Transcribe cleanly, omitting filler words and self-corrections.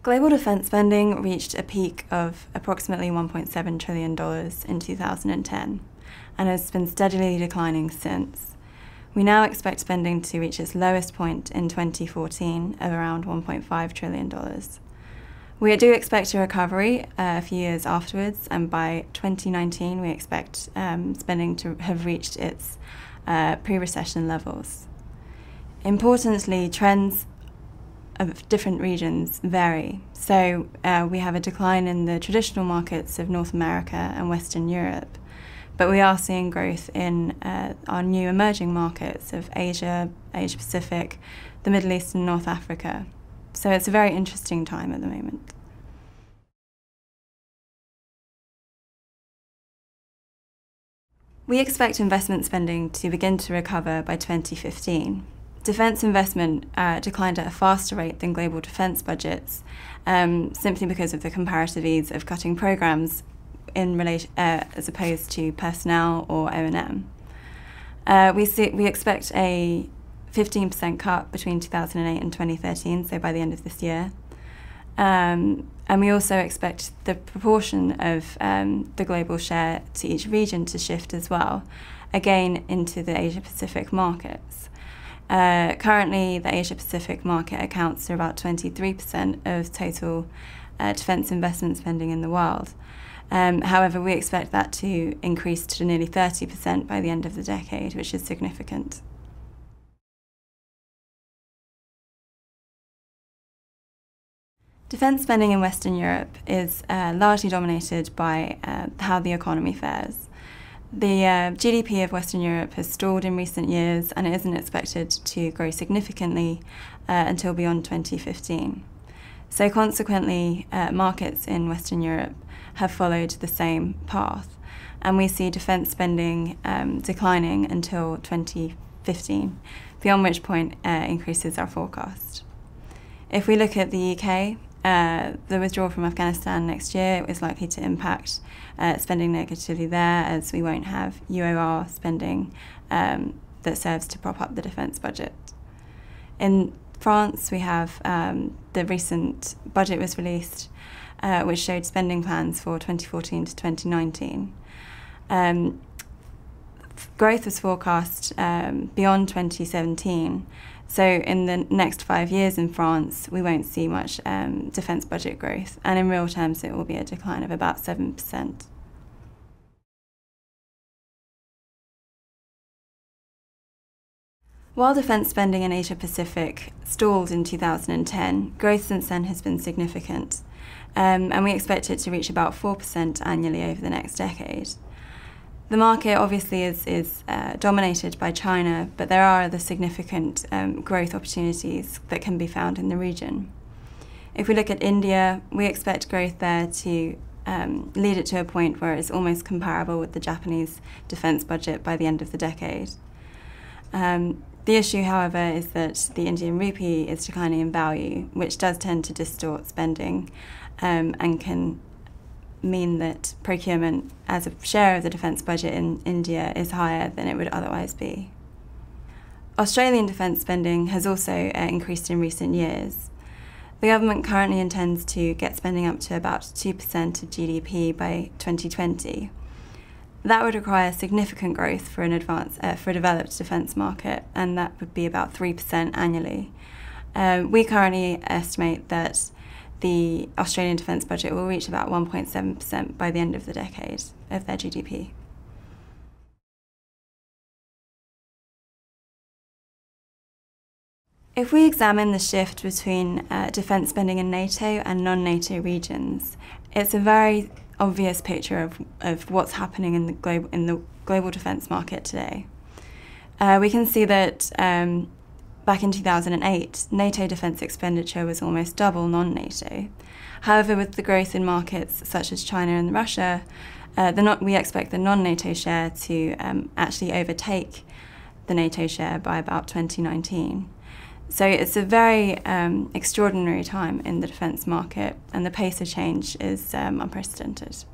Global defence spending reached a peak of approximately $1.7 trillion in 2010 and has been steadily declining since. We now expect spending to reach its lowest point in 2014 of around $1.5 trillion. We do expect a recovery a few years afterwards, and by 2019 we expect spending to have reached its pre-recession levels. Importantly, trends of different regions vary. So we have a decline in the traditional markets of North America and Western Europe, but we are seeing growth in our new emerging markets of Asia, Asia Pacific, the Middle East and North Africa. So it's a very interesting time at the moment. We expect investment spending to begin to recover by 2015. Defence investment declined at a faster rate than global defence budgets, simply because of the comparative ease of cutting programmes in relation, as opposed to personnel or O&M. We expect a 15% cut between 2008 and 2013, so by the end of this year. And we also expect the proportion of the global share to each region to shift as well, again into the Asia-Pacific markets. Currently, the Asia-Pacific market accounts for about 23% of total defence investment spending in the world. However, we expect that to increase to nearly 30% by the end of the decade, which is significant. Defence spending in Western Europe is largely dominated by how the economy fares. The GDP of Western Europe has stalled in recent years and it isn't expected to grow significantly until beyond 2015. So consequently, markets in Western Europe have followed the same path, and we see defence spending declining until 2015, beyond which point increases are forecast. If we look at the UK, the withdrawal from Afghanistan next year is likely to impact spending negatively there, as we won't have UOR spending that serves to prop up the defence budget. In France, we have the recent budget was released, which showed spending plans for 2014 to 2019. Growth was forecast beyond 2017. So in the next 5 years in France, we won't see much defence budget growth, and in real terms it will be a decline of about 7%. While defence spending in Asia-Pacific stalled in 2010, growth since then has been significant, and we expect it to reach about 4% annually over the next decade. The market obviously is dominated by China, but there are other significant growth opportunities that can be found in the region. If we look at India, we expect growth there to lead it to a point where it's almost comparable with the Japanese defence budget by the end of the decade. The issue, however, is that the Indian rupee is declining in value, which does tend to distort spending and can mean that procurement as a share of the defence budget in India is higher than it would otherwise be. Australian defence spending has also increased in recent years. The government currently intends to get spending up to about 2% of GDP by 2020. That would require significant growth for a developed defence market, and that would be about 3% annually. We currently estimate that the Australian defence budget will reach about 1.7% by the end of the decade of their GDP. If we examine the shift between defence spending in NATO and non-NATO regions, it's a very obvious picture of what's happening in the global defence market today. We can see that back in 2008, NATO defence expenditure was almost double non-NATO. However, with the growth in markets such as China and Russia, we expect the non-NATO share to actually overtake the NATO share by about 2019. So it's a very extraordinary time in the defence market, and the pace of change is unprecedented.